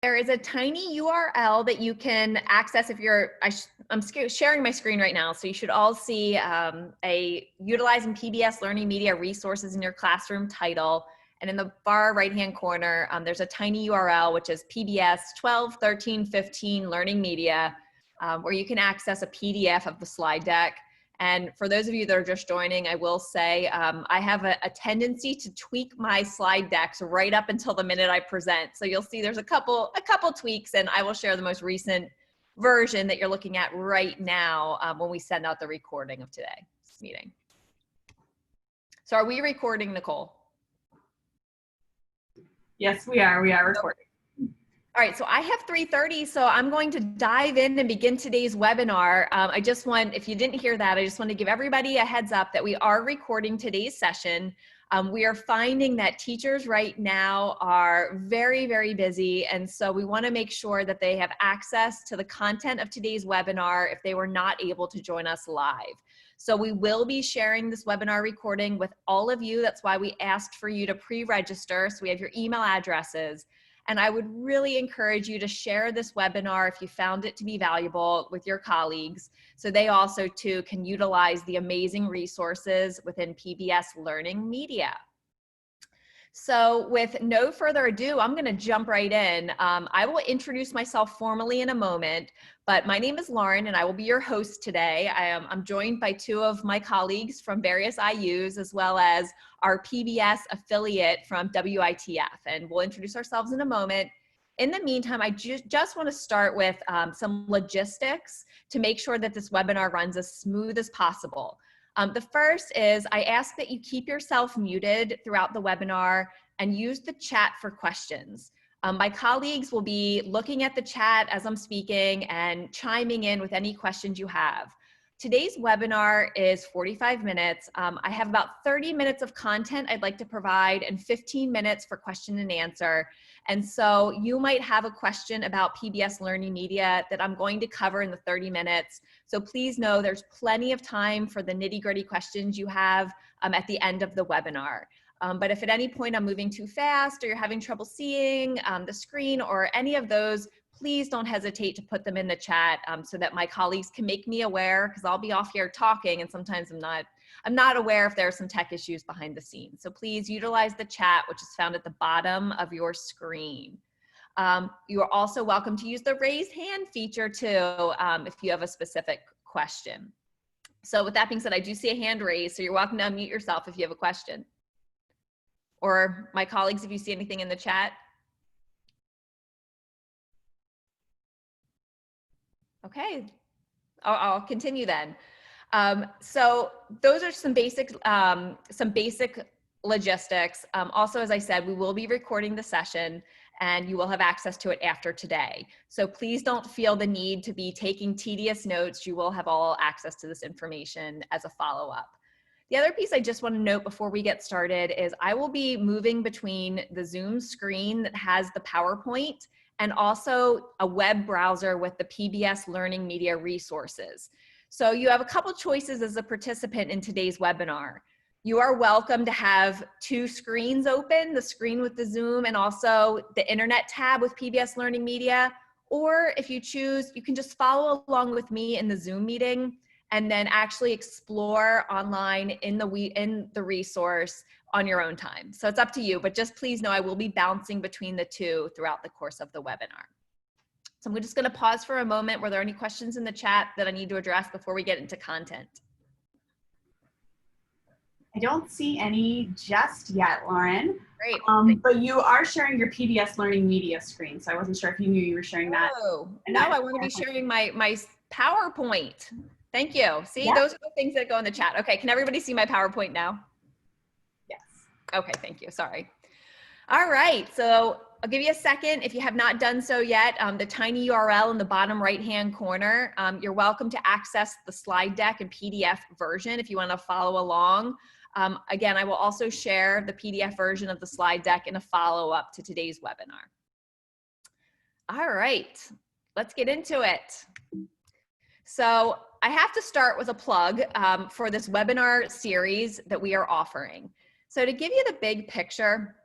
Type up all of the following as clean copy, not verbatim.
There is a tiny URL that you can access if you're, I'm sharing my screen right now, so you should all see a utilizing PBS Learning Media resources in your classroom title. And in the far right-hand corner, there's a tiny URL, which is PBS 12, 13, 15 Learning Media, where you can access a PDF of the slide deck. And for those of you that are just joining, I will say I have a tendency to tweak my slide decks right up until the minute I present. So you'll see there's a couple tweaks, and I will share the most recent version that you're looking at right now when we send out the recording of today's meeting. So are we recording, Nicole? Yes, we are. We are recording. All right, so I have 3:30, so I'm going to dive in and begin today's webinar. I just want, if you didn't hear that, I just want to give everybody a heads up that we are recording today's session. We are finding that teachers right now are very, very busy, and so we want to make sure that they have access to the content of today's webinar if they were not able to join us live. So we will be sharing this webinar recording with all of you. That's why we asked for you to pre-register, so we have your email addresses. And I would really encourage you to share this webinar if you found it to be valuable with your colleagues, so they also too can utilize the amazing resources within PBS Learning Media. So with no further ado, I'm going to jump right in. I will introduce myself formally in a moment, but my name is Lauren and I will be your host today. I'm joined by two of my colleagues from various IUs, as well as our PBS affiliate from WITF, and we'll introduce ourselves in a moment. In the meantime, I just want to start with some logistics to make sure that this webinar runs as smooth as possible. The first is I ask that you keep yourself muted throughout the webinar and use the chat for questions. My colleagues will be looking at the chat as I'm speaking and chiming in with any questions you have. Today's webinar is 45 minutes. I have about 30 minutes of content I'd like to provide and 15 minutes for question and answer. And so you might have a question about PBS Learning Media that I'm going to cover in the 30 minutes. So please know there's plenty of time for the nitty-gritty questions you have at the end of the webinar. But if at any point I'm moving too fast or you're having trouble seeing the screen or any of those, please don't hesitate to put them in the chat so that my colleagues can make me aware, because I'll be off here talking and sometimes I'm not aware if there are some tech issues behind the scenes. So please utilize the chat, which is found at the bottom of your screen. You are also welcome to use the raise hand feature too if you have a specific question. So with that being said, I do see a hand raised, so you're welcome to unmute yourself if you have a question. Or my colleagues, if you see anything in the chat. Okay, I'll continue then. So those are some basic logistics. Also, as I said, we will be recording the session and you will have access to it after today. So please don't feel the need to be taking tedious notes. You will have all access to this information as a follow-up. The other piece I just want to note before we get started is I will be moving between the Zoom screen that has the PowerPoint and also a web browser with the PBS Learning Media resources. So you have a couple choices as a participant in today's webinar. You are welcome to have two screens open, the screen with the Zoom and also the internet tab with PBS Learning Media. Or if you choose, you can just follow along with me in the Zoom meeting and then actually explore online in the resource on your own time. So it's up to you, but just please know I will be bouncing between the two throughout the course of the webinar. So I'm just gonna pause for a moment. Were there any questions in the chat that I need to address before we get into content? I don't see any just yet, Lauren. Great. But you are sharing your PBS Learning Media screen, so I wasn't sure if you knew you were sharing that. Oh, no, I want to be sharing my PowerPoint. Thank you. See, yep. Those are the things that go in the chat. Okay, can everybody see my PowerPoint now? Yes. Okay, thank you, sorry. All right, so I'll give you a second. If you have not done so yet, the tiny URL in the bottom right-hand corner, you're welcome to access the slide deck and PDF version if you want to follow along. Again, I will also share the PDF version of the slide deck in a follow-up to today's webinar. All right, let's get into it. So I have to start with a plug for this webinar series that we are offering. So to give you the big picture,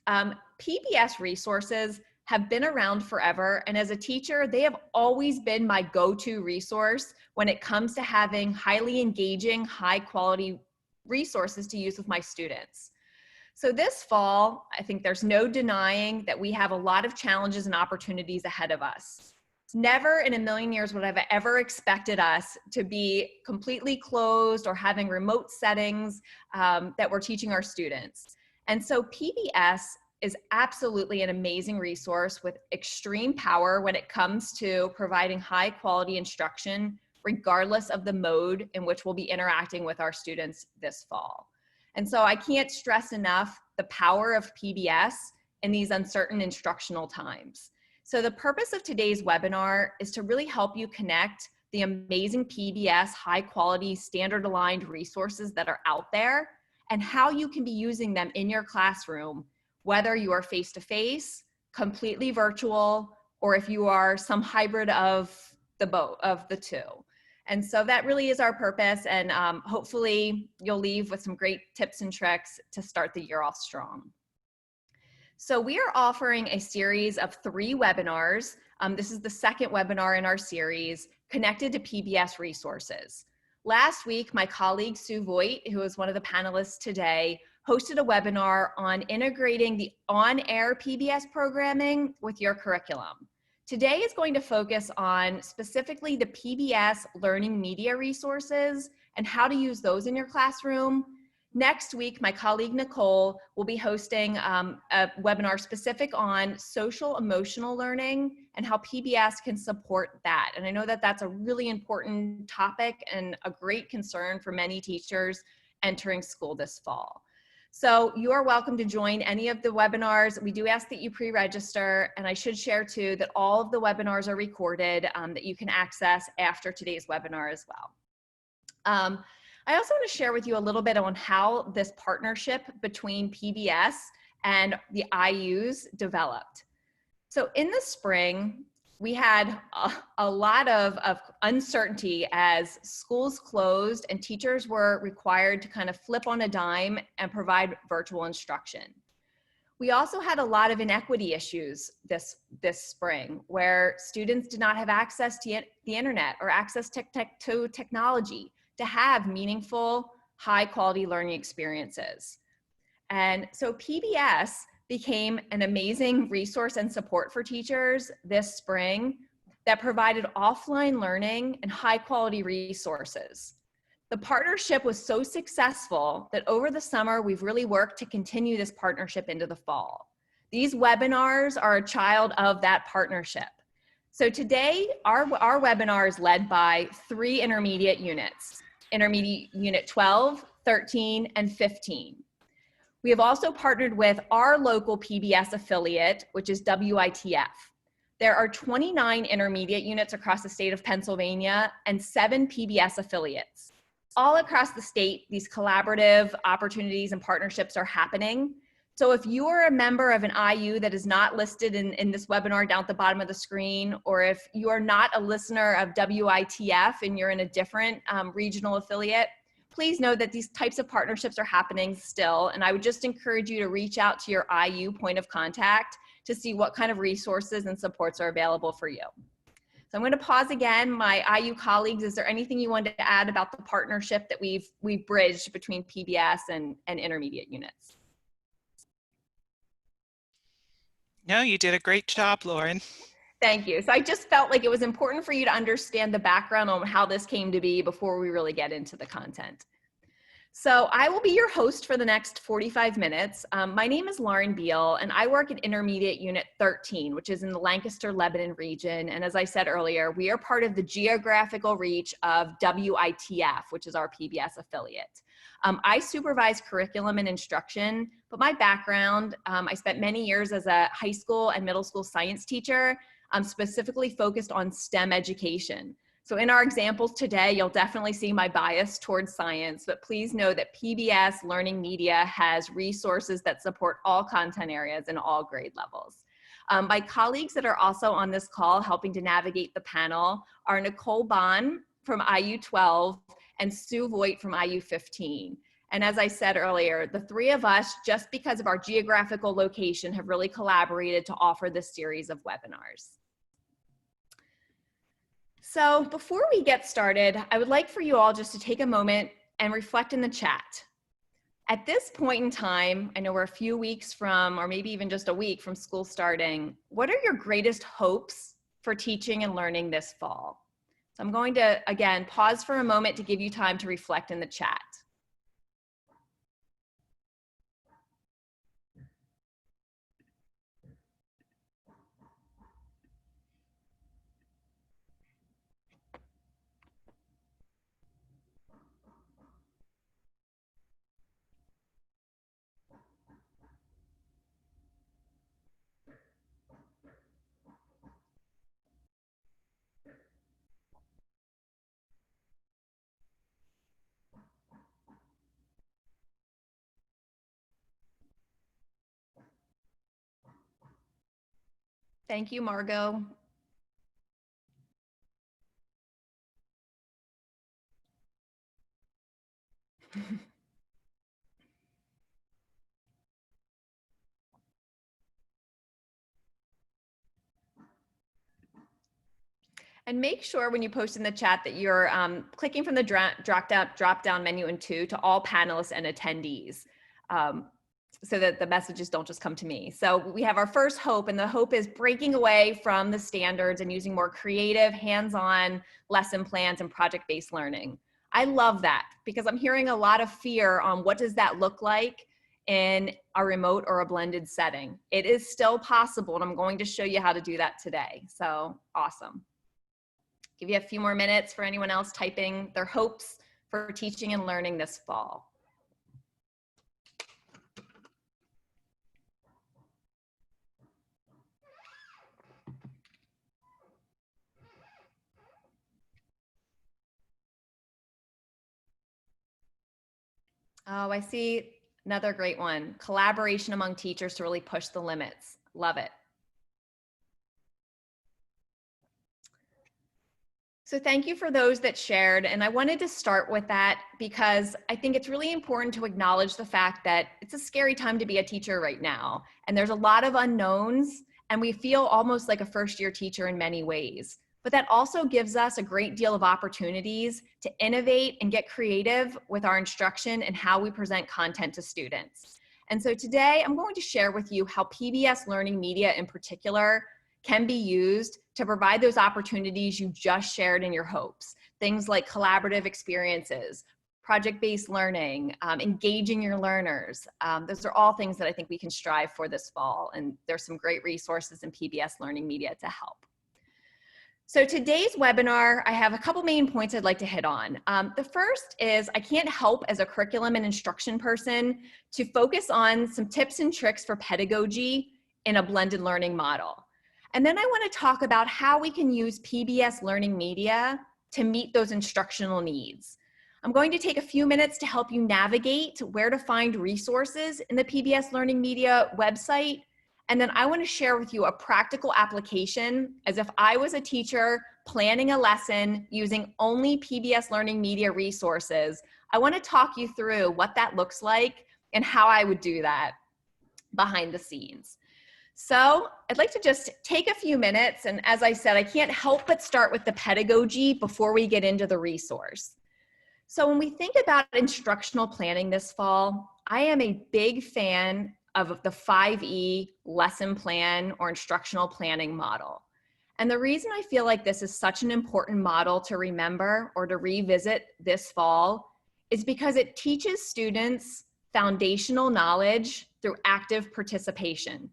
PBS resources have been around forever. And as a teacher, they have always been my go-to resource when it comes to having highly engaging, high quality resources to use with my students. So this fall, I think there's no denying that we have a lot of challenges and opportunities ahead of us. Never in a million years would I have ever expected us to be completely closed or having remote settings that we're teaching our students. And so PBS is absolutely an amazing resource with extreme power when it comes to providing high quality instruction, regardless of the mode in which we'll be interacting with our students this fall. And so I can't stress enough the power of PBS in these uncertain instructional times. So the purpose of today's webinar is to really help you connect the amazing PBS high quality standard aligned resources that are out there and how you can be using them in your classroom, whether you are face-to-face, completely virtual, or if you are some hybrid of the two. And so that really is our purpose, and hopefully you'll leave with some great tips and tricks to start the year off strong. So we are offering a series of 3 webinars. This is the second webinar in our series connected to PBS resources. Last week, my colleague Sue Voigt, who is one of the panelists today, hosted a webinar on integrating the on-air PBS programming with your curriculum. Today is going to focus on specifically the PBS Learning Media resources and how to use those in your classroom. Next week, my colleague Nicole will be hosting a webinar specific on social emotional learning and how PBS can support that. And I know that that's a really important topic and a great concern for many teachers entering school this fall. So you are welcome to join any of the webinars. We do ask that you pre-register, and I should share too that all of the webinars are recorded that you can access after today's webinar as well. I also want to share with you a little bit on how this partnership between PBS and the IUs developed. So in the spring, we had a lot of uncertainty as schools closed and teachers were required to kind of flip on a dime and provide virtual instruction. We also had a lot of inequity issues this spring where students did not have access to the internet or access to technology to have meaningful, high quality learning experiences. And so PBS became an amazing resource and support for teachers this spring that provided offline learning and high quality resources. The partnership was so successful that over the summer, we've really worked to continue this partnership into the fall. These webinars are a child of that partnership. So today, our webinar is led by 3 intermediate units, intermediate unit 12, 13, and 15. We have also partnered with our local PBS affiliate, which is WITF. There are 29 intermediate units across the state of Pennsylvania and 7 PBS affiliates. All across the state, these collaborative opportunities and partnerships are happening. So if you are a member of an IU that is not listed in this webinar down at the bottom of the screen, or if you are not a listener of WITF and you're in a different regional affiliate, please know that these types of partnerships are happening still. And I would just encourage you to reach out to your IU point of contact to see what kind of resources and supports are available for you. So I'm going to pause again. My IU colleagues, is there anything you wanted to add about the partnership that we've bridged between PBS and intermediate units? No, you did a great job, Lauren. Thank you. So I just felt like it was important for you to understand the background on how this came to be before we really get into the content. So I will be your host for the next 45 minutes. My name is Lauren Beal, and I work at Intermediate Unit 13, which is in the Lancaster-Lebanon region. And as I said earlier, we are part of the geographical reach of WITF, which is our PBS affiliate. I supervise curriculum and instruction, but my background, I spent many years as a high school and middle school science teacher, specifically focused on STEM education. So in our examples today, you'll definitely see my bias towards science, but please know that PBS Learning Media has resources that support all content areas and all grade levels. My colleagues that are also on this call helping to navigate the panel are Nicole Bond from IU12 and Sue Voigt from IU15. And as I said earlier, the three of us, just because of our geographical location, have really collaborated to offer this series of webinars. So before we get started, I would like for you all just to take a moment and reflect in the chat. At this point in time, I know we're a few weeks from, or maybe even just a week from school starting, what are your greatest hopes for teaching and learning this fall? So I'm going to, again, pause for a moment to give you time to reflect in the chat. Thank you, Margot. And make sure when you post in the chat that you're clicking from the drop down menu in two to all panelists and attendees, so that the messages don't just come to me. So we have our first hope, and the hope is breaking away from the standards and using more creative, hands-on lesson plans and project-based learning. I love that because I'm hearing a lot of fear on what does that look like in a remote or a blended setting. It is still possible, and I'm going to show you how to do that today. So awesome. Give you a few more minutes for anyone else typing their hopes for teaching and learning this fall. Oh, I see another great one. Collaboration among teachers to really push the limits. Love it. So thank you for those that shared. And I wanted to start with that because I think it's really important to acknowledge the fact that it's a scary time to be a teacher right now. And there's a lot of unknowns, and we feel almost like a first-year teacher in many ways. But that also gives us a great deal of opportunities to innovate and get creative with our instruction and how we present content to students. And so today I'm going to share with you how PBS Learning Media in particular can be used to provide those opportunities you just shared in your hopes. Things like collaborative experiences, project-based learning, engaging your learners. Those are all things that I think we can strive for this fall, and there's some great resources in PBS Learning Media to help. So today's webinar, I have a couple main points I'd like to hit on. The first is I can't help as a curriculum and instruction person to focus on some tips and tricks for pedagogy in a blended learning model. And then I want to talk about how we can use PBS Learning Media to meet those instructional needs. I'm going to take a few minutes to help you navigate where to find resources in the PBS Learning Media website. And then I want to share with you a practical application as if I was a teacher planning a lesson using only PBS Learning Media resources. I want to talk you through what that looks like and how I would do that behind the scenes. So I'd like to just take a few minutes, and as I said, I can't help but start with the pedagogy before we get into the resource. So when we think about instructional planning this fall, I am a big fan of the 5E lesson plan or instructional planning model. And the reason I feel like this is such an important model to remember or to revisit this fall is because it teaches students foundational knowledge through active participation.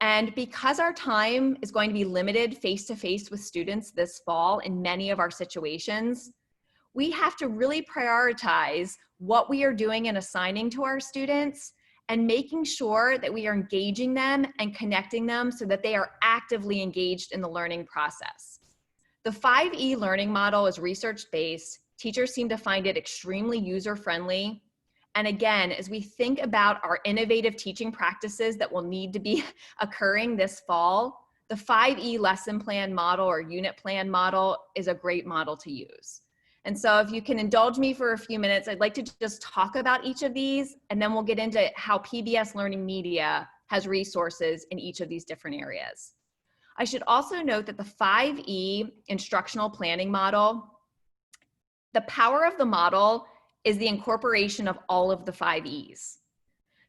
And because our time is going to be limited face-to-face with students this fall in many of our situations, we have to really prioritize what we are doing and assigning to our students and making sure that we are engaging them and connecting them so that they are actively engaged in the learning process. The 5E learning model is research-based. Teachers seem to find it extremely user-friendly. And again, as we think about our innovative teaching practices that will need to be occurring this fall, the 5E lesson plan model or unit plan model is a great model to use. And so if you can indulge me for a few minutes, I'd like to just talk about each of these, and then we'll get into how PBS Learning Media has resources in each of these different areas. I should also note that the 5E instructional planning model, the power of the model is the incorporation of all of the 5Es.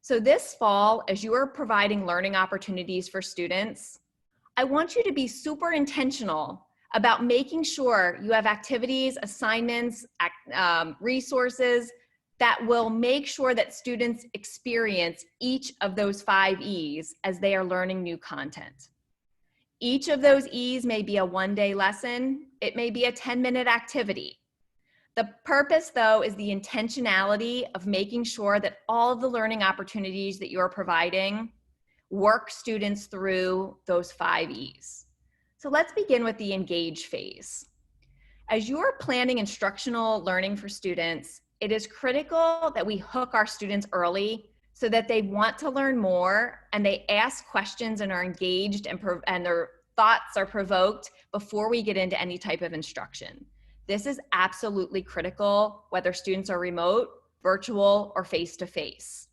So this fall, as you are providing learning opportunities for students, I want you to be super intentional about making sure you have activities, assignments, resources that will make sure that students experience each of those 5Es as they are learning new content. Each of those E's may be a one-day lesson. It may be a 10-minute activity. The purpose, though, is the intentionality of making sure that all of the learning opportunities that you're providing work students through those 5Es. So let's begin with the engage phase. As you're planning instructional learning for students, it is critical that we hook our students early so that they want to learn more and they ask questions and are engaged and their thoughts are provoked before we get into any type of instruction. This is absolutely critical, whether students are remote, virtual, or face-to-face.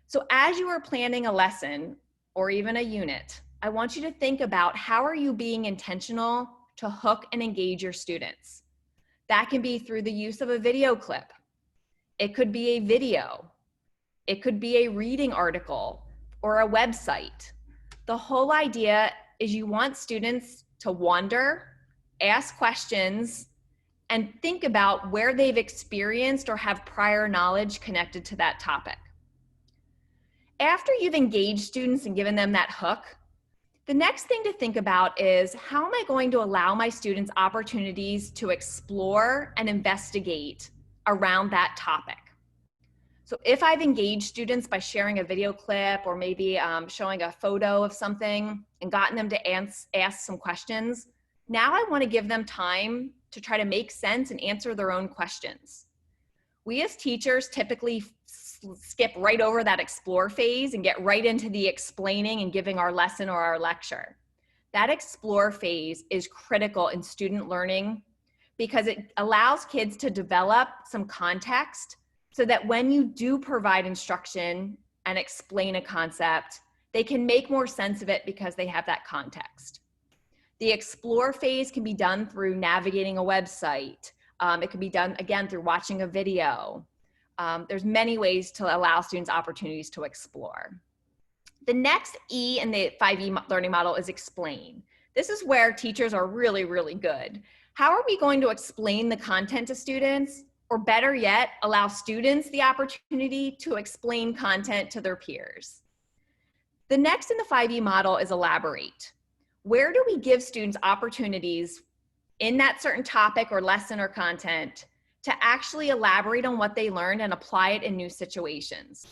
So as you are planning a lesson or even a unit, I want you to think about how are you being intentional to hook and engage your students. That can be through the use of a video clip. It could be a video. It could be a reading article or a website. The whole idea is you want students to wonder, ask questions, and think about where they've experienced or have prior knowledge connected to that topic. After you've engaged students and given them that hook, the next thing to think about is how am I going to allow my students opportunities to explore and investigate around that topic? So if I've engaged students by sharing a video clip or maybe showing a photo of something and gotten them to ask some questions, now I want to give them time to try to make sense and answer their own questions. We as teachers typically skip right over that explore phase and get right into the explaining and giving our lesson or our lecture. That explore phase is critical in student learning because it allows kids to develop some context so that when you do provide instruction and explain a concept, they can make more sense of it because they have that context. The explore phase can be done through navigating a website. It can be done, again, through watching a video. There's many ways to allow students opportunities to explore. The next E in the 5E learning model is explain. This is where teachers are really, really good. How are we going to explain the content to students? Or better yet, allow students the opportunity to explain content to their peers. The next in the 5E model is elaborate. Where do we give students opportunities in that certain topic or lesson or content to actually elaborate on what they learned and apply it in new situations?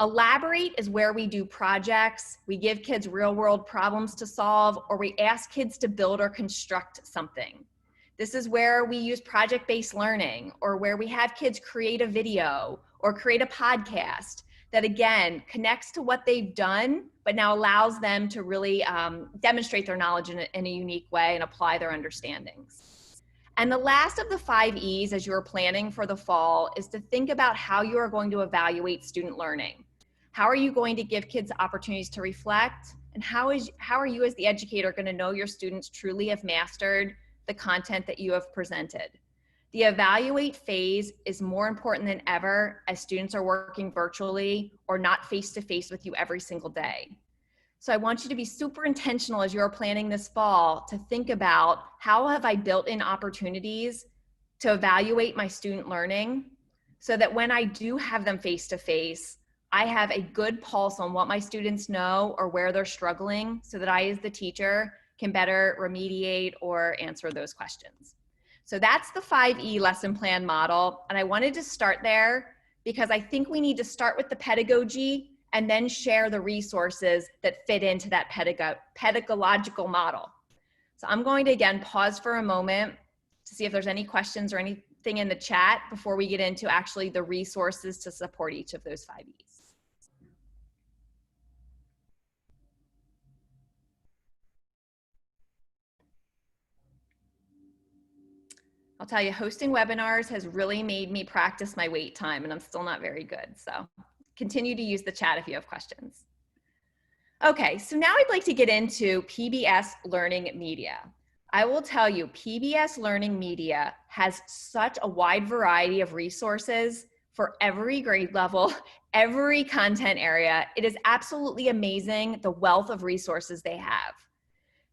Elaborate is where we do projects, we give kids real world problems to solve, or we ask kids to build or construct something. This is where we use project-based learning, or where we have kids create a video or create a podcast that, again, connects to what they've done, but now allows them to really demonstrate their knowledge in a unique way and apply their understandings. And the last of the 5Es as you're planning for the fall is to think about how you are going to evaluate student learning. How are you going to give kids opportunities to reflect? And how are you as the educator going to know your students truly have mastered the content that you have presented? The evaluate phase is more important than ever as students are working virtually or not face-to-face with you every single day. So I want you to be super intentional as you're planning this fall to think about how have I built in opportunities to evaluate my student learning so that when I do have them face-to-face, I have a good pulse on what my students know or where they're struggling so that I as the teacher can better remediate or answer those questions. So that's the 5E lesson plan model. And I wanted to start there because I think we need to start with the pedagogy and then share the resources that fit into that pedagogical model. So I'm going to, again, pause for a moment to see if there's any questions or anything in the chat before we get into actually the resources to support each of those 5Es. I'll tell you, hosting webinars has really made me practice my wait time, and I'm still not very good. So continue to use the chat if you have questions. Okay, so now I'd like to get into PBS Learning Media. I will tell you, PBS Learning Media has such a wide variety of resources for every grade level, every content area. It is absolutely amazing the wealth of resources they have.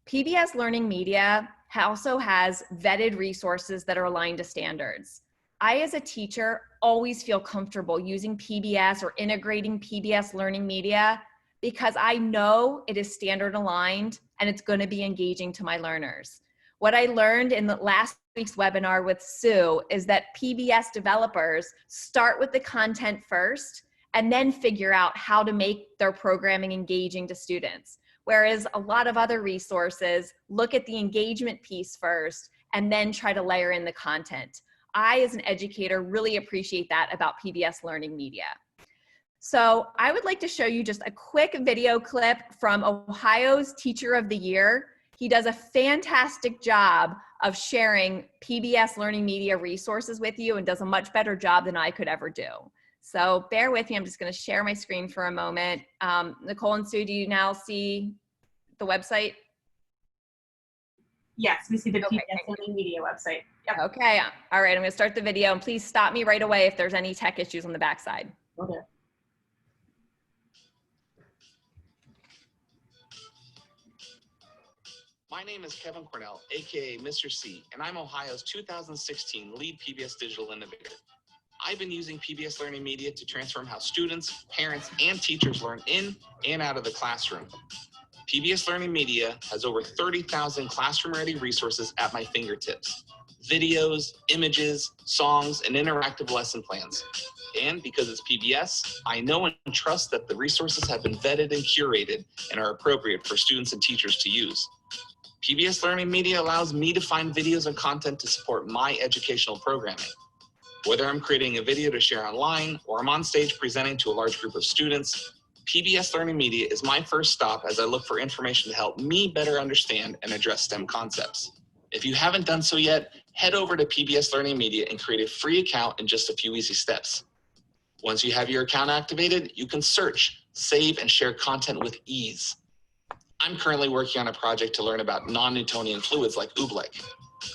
PBS Learning Media also has vetted resources that are aligned to standards. I, as a teacher, always feel comfortable using PBS or integrating PBS Learning Media because I know it is standard aligned and it's going to be engaging to my learners. What I learned in the last week's webinar with Sue is that PBS developers start with the content first and then figure out how to make their programming engaging to students. Whereas a lot of other resources look at the engagement piece first and then try to layer in the content. I, as an educator, really appreciate that about PBS Learning Media. So I would like to show you just a quick video clip from Ohio's Teacher of the Year. He does a fantastic job of sharing PBS Learning Media resources with you and does a much better job than I could ever do. So bear with me, I'm just gonna share my screen for a moment. Nicole and Sue, do you now see the website? Yes, we see the PBS Learning Media website. Yep. Okay, all right, I'm gonna start the video and please stop me right away if there's any tech issues on the backside. Okay. My name is Kevin Cornell, aka Mr. C, and I'm Ohio's 2016 Lead PBS Digital Innovator. I've been using PBS Learning Media to transform how students, parents, and teachers learn in and out of the classroom. PBS Learning Media has over 30,000 classroom-ready resources at my fingertips. Videos, images, songs, and interactive lesson plans. And because it's PBS, I know and trust that the resources have been vetted and curated and are appropriate for students and teachers to use. PBS Learning Media allows me to find videos and content to support my educational programming. Whether I'm creating a video to share online or I'm on stage presenting to a large group of students, PBS Learning Media is my first stop as I look for information to help me better understand and address STEM concepts. If you haven't done so yet, head over to PBS Learning Media and create a free account in just a few easy steps. Once you have your account activated, you can search, save, and share content with ease. I'm currently working on a project to learn about non-Newtonian fluids like oobleck.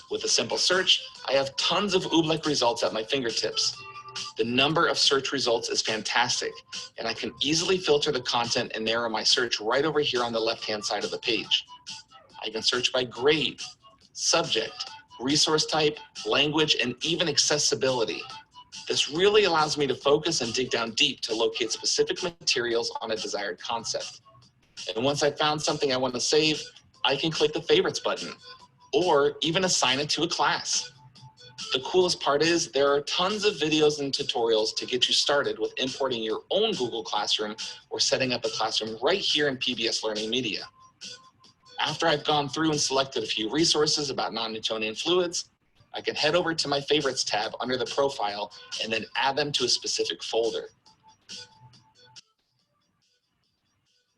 With a simple search, I have tons of oobleck results at my fingertips. The number of search results is fantastic, and I can easily filter the content and narrow my search right over here on the left-hand side of the page. I can search by grade, subject, resource type, language, and even accessibility. This really allows me to focus and dig down deep to locate specific materials on a desired concept. And once I've found something I want to save, I can click the favorites button or even assign it to a class. The coolest part is there are tons of videos and tutorials to get you started with importing your own Google Classroom or setting up a classroom right here in PBS Learning Media. After I've gone through and selected a few resources about non-Newtonian fluids, I can head over to my favorites tab under the profile and then add them to a specific folder.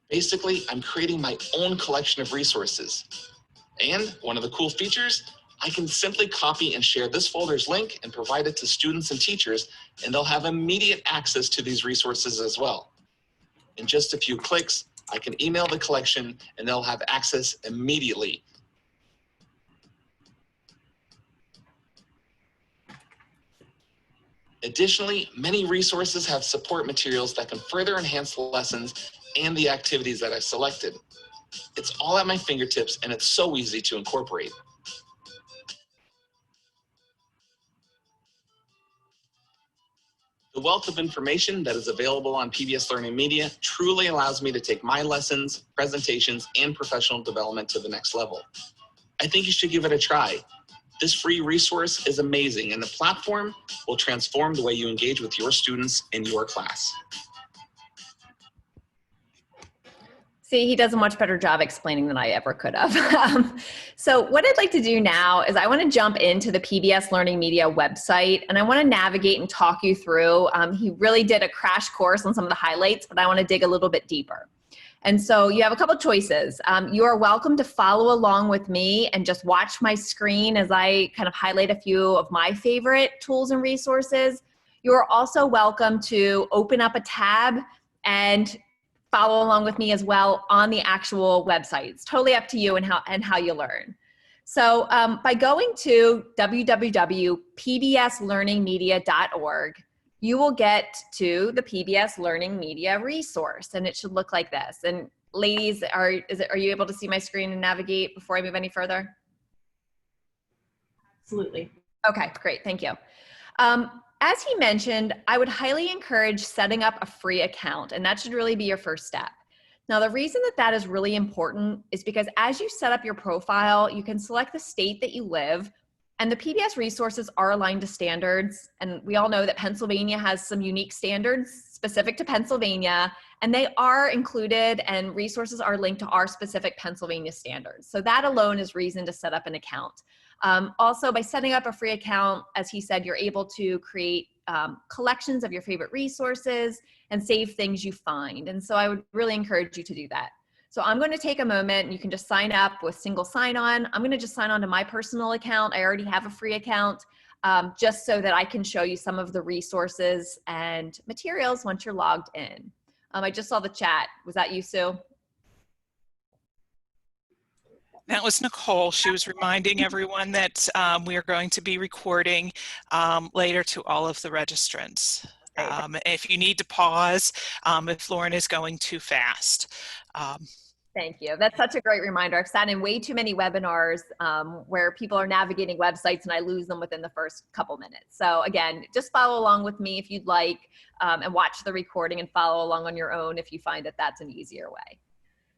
Basically, I'm creating my own collection of resources. And one of the cool features, I can simply copy and share this folder's link and provide it to students and teachers, and they'll have immediate access to these resources as well. In just a few clicks, I can email the collection and they'll have access immediately. Additionally, many resources have support materials that can further enhance the lessons and the activities that I've selected. It's all at my fingertips and it's so easy to incorporate. The wealth of information that is available on PBS Learning Media truly allows me to take my lessons, presentations, and professional development to the next level. I think you should give it a try. This free resource is amazing, and the platform will transform the way you engage with your students in your class. See, he does a much better job explaining than I ever could have. So what I'd like to do now is I want to jump into the PBS Learning Media website, and I want to navigate and talk you through. He really did a crash course on some of the highlights, but I want to dig a little bit deeper. And so you have a couple choices. You are welcome to follow along with me and just watch my screen as I kind of highlight a few of my favorite tools and resources. You are also welcome to open up a tab and follow along with me as well on the actual website. It's totally up to you and how you learn. So by going to www.pbslearningmedia.org, you will get to the PBS Learning Media resource, and it should look like this. And ladies, are you able to see my screen and navigate before I move any further? Absolutely. Okay, great, thank you. As he mentioned, I would highly encourage setting up a free account, and that should really be your first step. Now, the reason that is really important is because as you set up your profile, you can select the state that you live, and the PBS resources are aligned to standards. And we all know that Pennsylvania has some unique standards specific to Pennsylvania, and they are included and resources are linked to our specific Pennsylvania standards. So that alone is reason to set up an account. Also, by setting up a free account, as he said, you're able to create collections of your favorite resources and save things you find. And so I would really encourage you to do that. So I'm going to take a moment and you can just sign up with single sign-on. I'm going to just sign on to my personal account. I already have a free account just so that I can show you some of the resources and materials once you're logged in. I just saw the chat. Was that you, Sue? That was Nicole. She was reminding everyone that we are going to be recording later to all of the registrants. If you need to pause, if Lauren is going too fast. Thank you. That's such a great reminder. I've sat in way too many webinars where people are navigating websites and I lose them within the first couple minutes. So again, just follow along with me if you'd like and watch the recording and follow along on your own if you find that that's an easier way.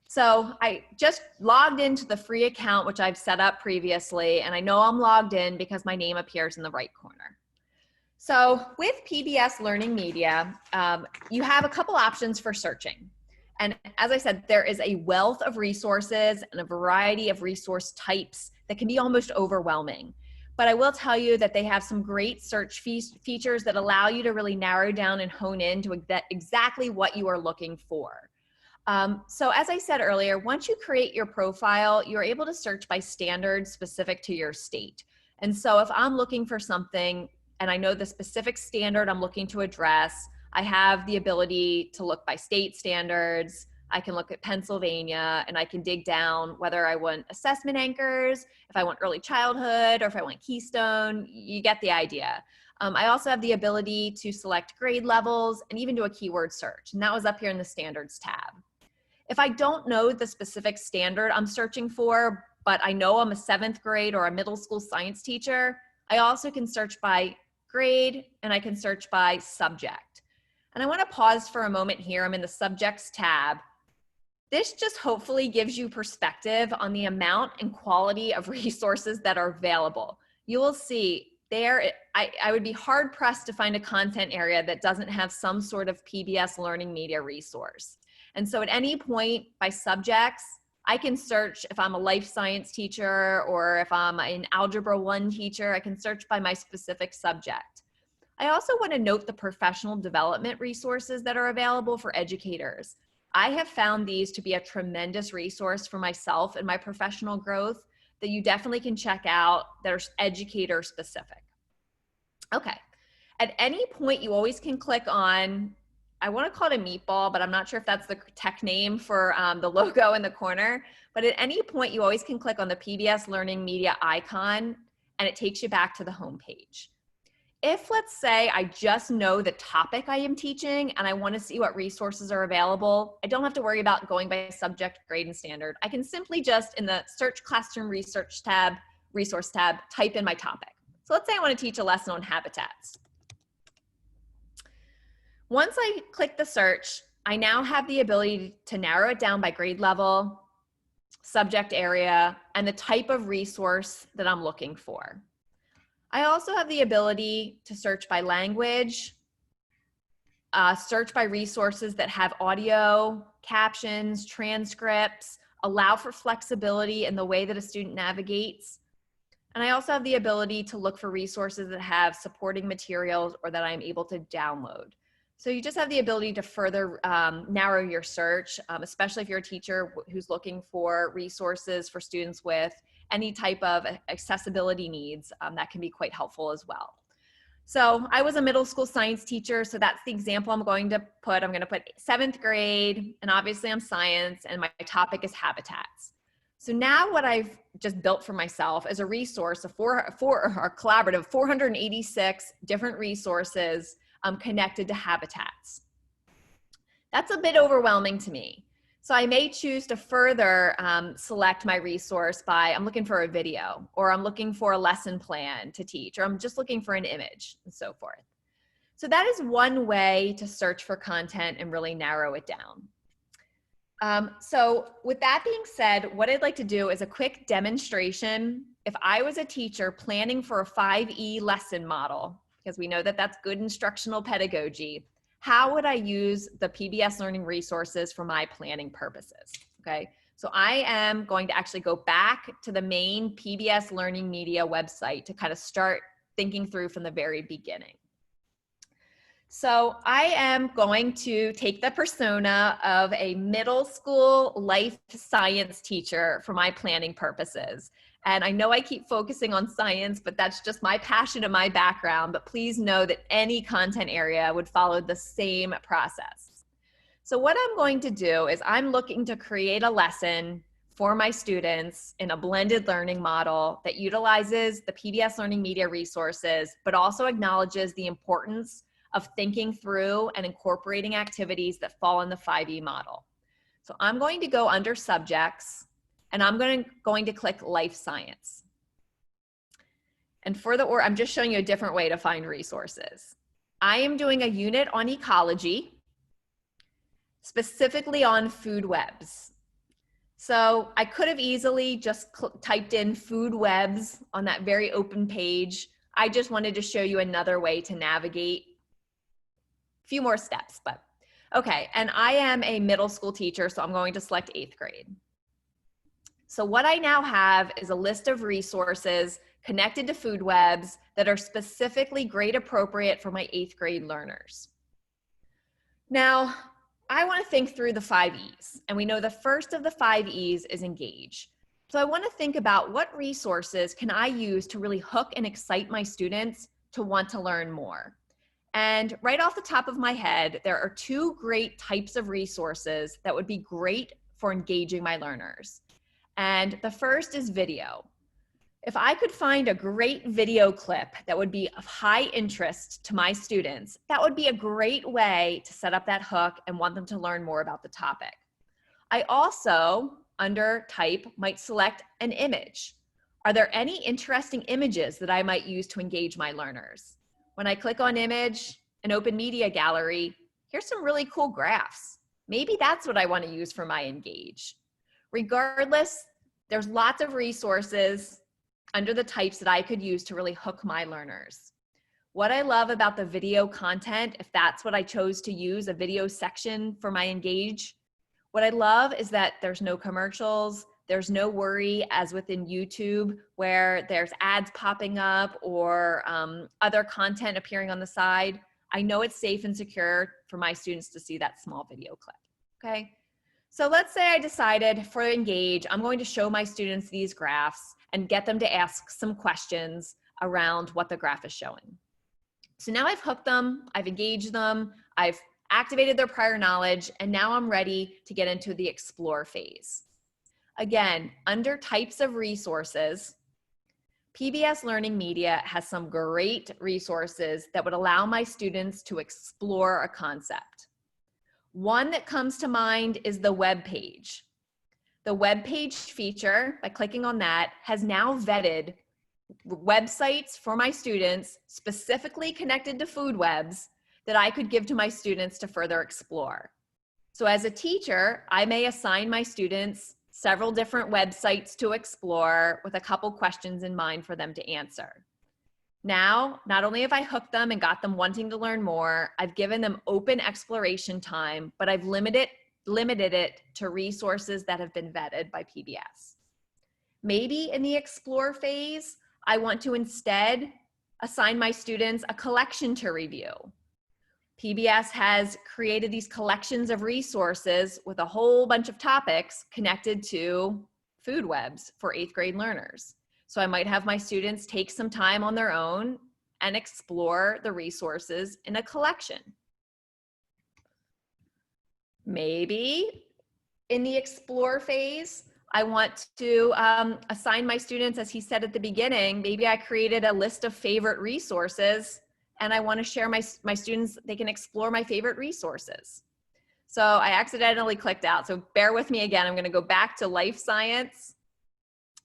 So I just logged into the free account, which I've set up previously, and I know I'm logged in because my name appears in the right corner. So with PBS Learning Media, you have a couple options for searching. And as I said, there is a wealth of resources and a variety of resource types that can be almost overwhelming. But I will tell you that they have some great search features that allow you to really narrow down and hone in to exactly what you are looking for. So as I said earlier, once you create your profile, you're able to search by standards specific to your state. And so if I'm looking for something and I know the specific standard I'm looking to address, I have the ability to look by state standards. I can look at Pennsylvania and I can dig down whether I want assessment anchors, if I want early childhood, or if I want Keystone. You get the idea. I also have the ability to select grade levels and even do a keyword search. And that was up here in the standards tab. If I don't know the specific standard I'm searching for, but I know I'm a 7th grade or a middle school science teacher, I also can search by grade and I can search by subject. And I want to pause for a moment here. I'm in the subjects tab. This just hopefully gives you perspective on the amount and quality of resources that are available. You will see there, I would be hard pressed to find a content area that doesn't have some sort of PBS Learning Media resource. And so at any point by subjects, I can search if I'm a life science teacher or if I'm an Algebra 1 teacher, I can search by my specific subject. I also want to note the professional development resources that are available for educators. I have found these to be a tremendous resource for myself and my professional growth that you definitely can check out that are educator specific. Okay, at any point you always can click on, I want to call it a meatball, but I'm not sure if that's the tech name for the logo in the corner. But at any point, you always can click on the PBS Learning Media icon, and it takes you back to the home page. If, let's say, I just know the topic I am teaching and I want to see what resources are available, I don't have to worry about going by subject, grade, and standard. I can simply just, in the Search Classroom Research tab, Resource tab, type in my topic. So let's say I want to teach a lesson on habitats. Once I click the search, I now have the ability to narrow it down by grade level, subject area, and the type of resource that I'm looking for. I also have the ability to search by language, search by resources that have audio, captions, transcripts, allow for flexibility in the way that a student navigates. And I also have the ability to look for resources that have supporting materials or that I'm able to download. So you just have the ability to further narrow your search, especially if you're a teacher who's looking for resources for students with any type of accessibility needs. That can be quite helpful as well. So I was a middle school science teacher, so that's the example I'm going to put. I'm going to put 7th grade, and obviously I'm science, and my topic is habitats. So now what I've just built for myself is a resource, a collaborative 486 different resources connected to habitats. That's a bit overwhelming to me. So I may choose to further select my resource by, I'm looking for a video, or I'm looking for a lesson plan to teach, or I'm just looking for an image, and so forth. So that is one way to search for content and really narrow it down. So with that being said, what I'd like to do is a quick demonstration. If I was a teacher planning for a 5E lesson model, because we know that that's good instructional pedagogy, how would I use the PBS Learning resources for my planning purposes? Okay, so I am going to actually go back to the main PBS Learning Media website to kind of start thinking through from the very beginning. So I am going to take the persona of a middle school life science teacher for my planning purposes. And I know I keep focusing on science, but that's just my passion and my background. But please know that any content area would follow the same process. So what I'm going to do is I'm looking to create a lesson for my students in a blended learning model that utilizes the PBS Learning Media resources, but also acknowledges the importance of thinking through and incorporating activities that fall in the 5E model. So I'm going to go under subjects, and I'm going to click life science. And I'm just showing you a different way to find resources. I am doing a unit on ecology, specifically on food webs. So I could have easily just typed in food webs on that very open page. I just wanted to show you another way to navigate. A few more steps, but okay. And I am a middle school teacher, so I'm going to select 8th grade. So what I now have is a list of resources connected to food webs that are specifically grade appropriate for my 8th grade learners. Now, I want to think through the 5 E's, and we know the first of the 5 E's is engage. So I want to think about what resources can I use to really hook and excite my students to want to learn more. And right off the top of my head, there are 2 great types of resources that would be great for engaging my learners. And the first is video. If I could find a great video clip that would be of high interest to my students, that would be a great way to set up that hook and want them to learn more about the topic. I also, under type, might select an image. Are there any interesting images that I might use to engage my learners? When I click on image, an open media gallery, here's some really cool graphs. Maybe that's what I want to use for my engage. Regardless, there's lots of resources under the types that I could use to really hook my learners. What I love about the video content, if that's what I chose to use, a video section for my engage, what I love is that there's no commercials, there's no worry as within YouTube where there's ads popping up or other content appearing on the side. I know it's safe and secure for my students to see that small video clip, okay? So let's say I decided for engage, I'm going to show my students these graphs and get them to ask some questions around what the graph is showing. So now I've hooked them, I've engaged them, I've activated their prior knowledge, and now I'm ready to get into the explore phase. Again, under types of resources, PBS Learning Media has some great resources that would allow my students to explore a concept. One that comes to mind is the web page. The web page feature, by clicking on that, has now vetted websites for my students specifically connected to food webs that I could give to my students to further explore. So as a teacher, I may assign my students several different websites to explore with a couple questions in mind for them to answer. Now, not only have I hooked them and got them wanting to learn more, I've given them open exploration time, but I've limited it to resources that have been vetted by PBS. Maybe in the explore phase, I want to instead assign my students a collection to review. PBS has created these collections of resources with a whole bunch of topics connected to food webs for 8th grade learners. So I might have my students take some time on their own and explore the resources in a collection. Maybe in the explore phase, I want to assign my students, as he said at the beginning, maybe I created a list of favorite resources and I want to share my students, they can explore my favorite resources. So I accidentally clicked out. So bear with me again. I'm going to go back to life science,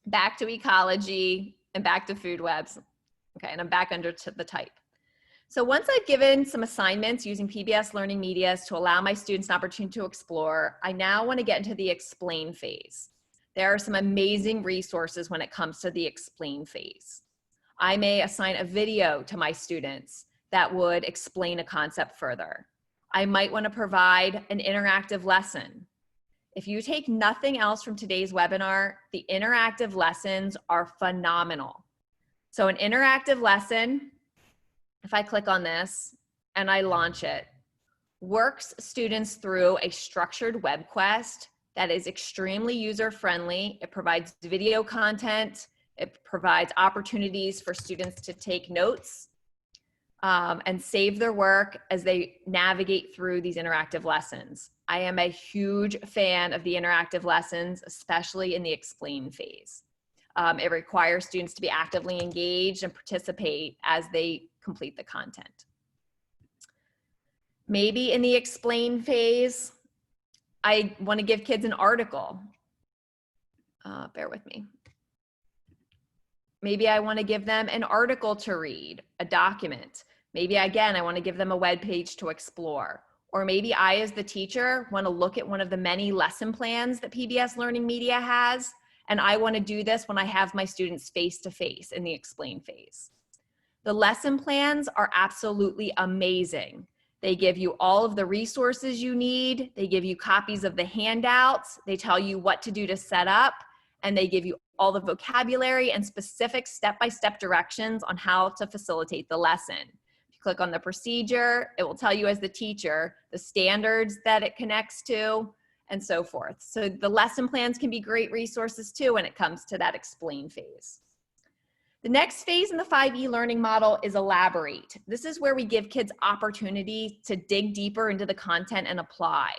back to ecology, and back to food webs. Okay, and I'm back under the type. So once I've given some assignments using PBS Learning Media to allow my students an opportunity to explore, I now want to get into the explain phase. There are some amazing resources when it comes to the explain phase. I may assign a video to my students that would explain a concept further. I might want to provide an interactive lesson. If you take nothing else from today's webinar, the interactive lessons are phenomenal. So an interactive lesson, if I click on this and I launch it, works students through a structured web quest that is extremely user-friendly. It provides video content. It provides opportunities for students to take notes and save their work as they navigate through these interactive lessons. I am a huge fan of the interactive lessons, especially in the explain phase. It requires students to be actively engaged and participate as they complete the content. Maybe in the explain phase, I want to give kids an article. Bear with me. Maybe I want to give them an article to read, a document. Maybe again, I want to give them a web page to explore. Or maybe I, as the teacher, want to look at one of the many lesson plans that PBS Learning Media has, and I want to do this when I have my students face-to-face in the explain phase. The lesson plans are absolutely amazing. They give you all of the resources you need. They give you copies of the handouts. They tell you what to do to set up, and they give you all the vocabulary and specific step-by-step directions on how to facilitate the lesson. If you click on the procedure, it will tell you as the teacher the standards that it connects to and so forth. So the lesson plans can be great resources too when it comes to that explain phase. The next phase in the 5E learning model is elaborate. This is where we give kids opportunity to dig deeper into the content and apply.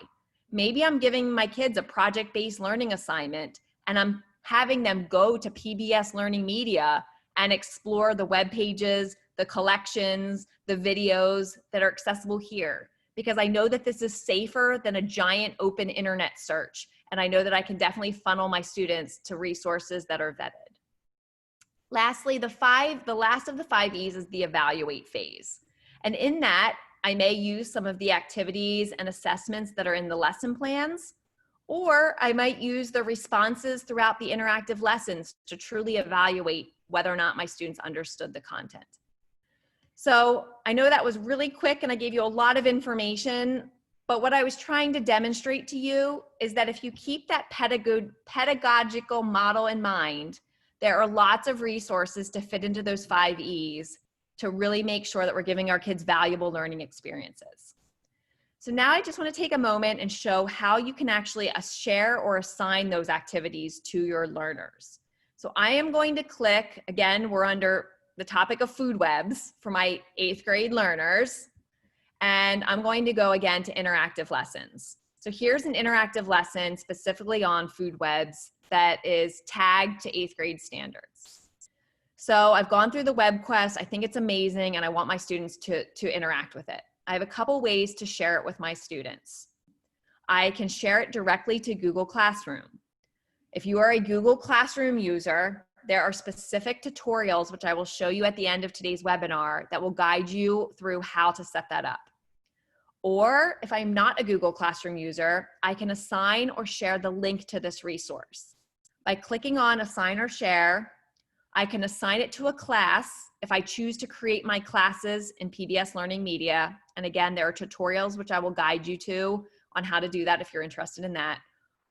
Maybe I'm giving my kids a project-based learning assignment and I'm having them go to PBS Learning Media and explore the web pages, the collections, the videos that are accessible here, because I know that this is safer than a giant open internet search. And I know that I can definitely funnel my students to resources that are vetted. Lastly, the last of the 5 E's is the evaluate phase. And in that, I may use some of the activities and assessments that are in the lesson plans, or I might use the responses throughout the interactive lessons to truly evaluate whether or not my students understood the content. So I know that was really quick and I gave you a lot of information, but what I was trying to demonstrate to you is that if you keep that pedagogical model in mind, there are lots of resources to fit into those 5 E's to really make sure that we're giving our kids valuable learning experiences. So now I just want to take a moment and show how you can actually share or assign those activities to your learners. So I am going to click, again, we're under the topic of food webs for my 8th grade learners, and I'm going to go again to interactive lessons. So here's an interactive lesson specifically on food webs that is tagged to 8th grade standards. So I've gone through the web quest. I think it's amazing and I want my students to interact with it. I have a couple ways to share it with my students. I can share it directly to Google Classroom. If you are a Google Classroom user, there are specific tutorials, which I will show you at the end of today's webinar, that will guide you through how to set that up. Or if I'm not a Google Classroom user, I can assign or share the link to this resource. By clicking on Assign or Share, I can assign it to a class if I choose to create my classes in PBS Learning Media. And again, there are tutorials which I will guide you to on how to do that if you're interested in that.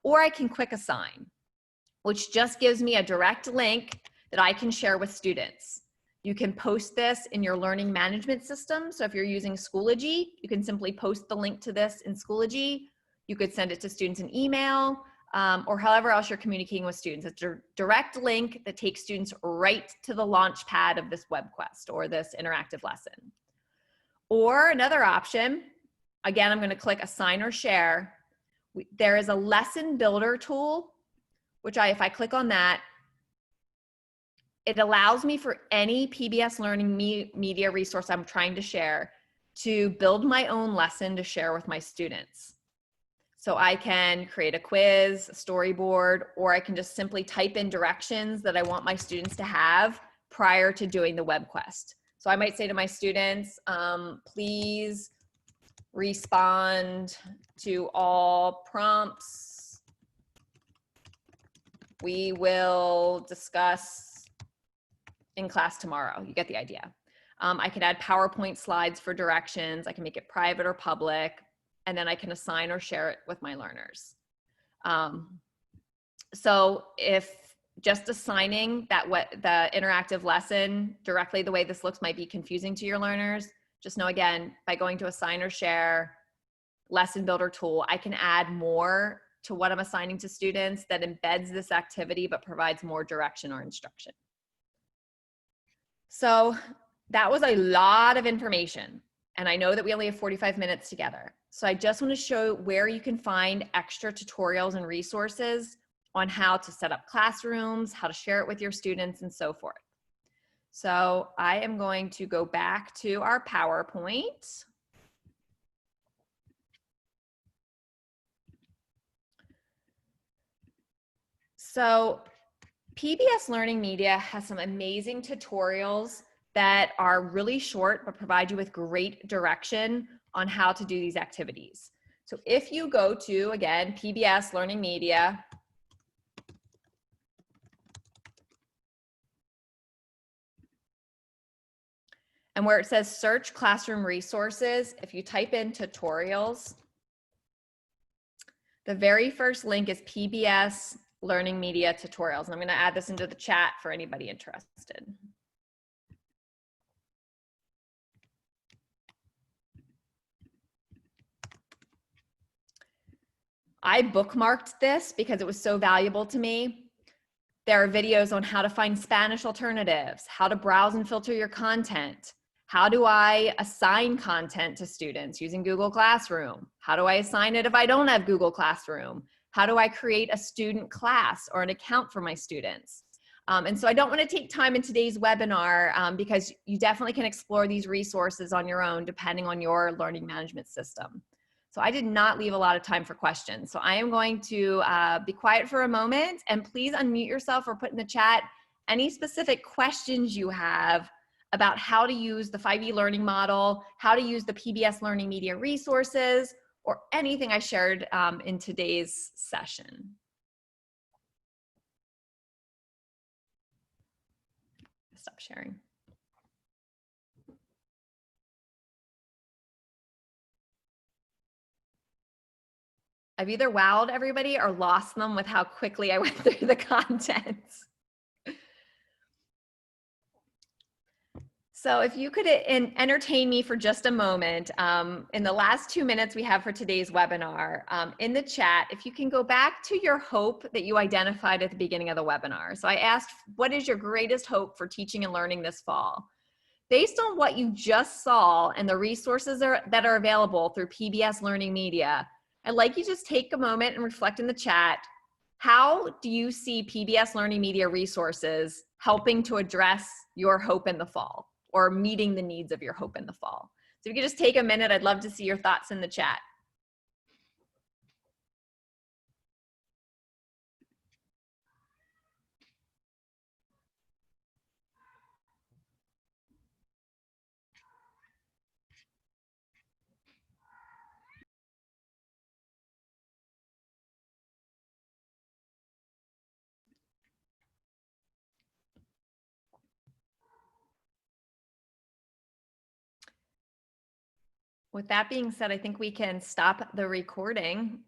Or I can quick assign, which just gives me a direct link that I can share with students. You can post this in your learning management system. So if you're using Schoology, you can simply post the link to this in Schoology. You could send it to students in email, or however else you're communicating with students. It's a direct link that takes students right to the launch pad of this web quest or this interactive lesson. Or another option, again, I'm going to click assign or share. There is a lesson builder tool, which if I click on that, it allows me for any PBS Learning Media resource I'm trying to share to build my own lesson to share with my students. So I can create a quiz, a storyboard, or I can just simply type in directions that I want my students to have prior to doing the web quest. So I might say to my students, please respond to all prompts. We will discuss in class tomorrow. You get the idea. I can add PowerPoint slides for directions. I can make it private or public, and then I can assign or share it with my learners. So if just assigning the interactive lesson directly the way this looks might be confusing to your learners, just know again, by going to assign or share, lesson builder tool, I can add more to what I'm assigning to students that embeds this activity but provides more direction or instruction. So that was a lot of information, and I know that we only have 45 minutes together. So I just want to show where you can find extra tutorials and resources on how to set up classrooms, how to share it with your students, and so forth. So I am going to go back to our PowerPoint. So PBS Learning Media has some amazing tutorials that are really short but provide you with great direction on how to do these activities. So if you go to, again, PBS Learning Media, and where it says search classroom resources, if you type in tutorials, the very first link is PBS Learning Media tutorials. And I'm going to add this into the chat for anybody interested. I bookmarked this because it was so valuable to me. There are videos on how to find Spanish alternatives, how to browse and filter your content. How do I assign content to students using Google Classroom? How do I assign it if I don't have Google Classroom? How do I create a student class or an account for my students? And so I don't want to take time in today's webinar because you definitely can explore these resources on your own depending on your learning management system. So I did not leave a lot of time for questions. So I am going to be quiet for a moment, and please unmute yourself or put in the chat any specific questions you have about how to use the 5E learning model, how to use the PBS Learning Media resources, or anything I shared in today's session. Stop sharing. I've either wowed everybody or lost them with how quickly I went through the contents. So if you could entertain me for just a moment, in the last 2 minutes we have for today's webinar, in the chat, if you can go back to your hope that you identified at the beginning of the webinar. So I asked, what is your greatest hope for teaching and learning this fall? Based on what you just saw and the resources that are available through PBS Learning Media, I'd like you to just take a moment and reflect in the chat. How do you see PBS Learning Media resources helping to address your hope in the fall, or meeting the needs of your hope in the fall? So if you could just take a minute, I'd love to see your thoughts in the chat. With that being said, I think we can stop the recording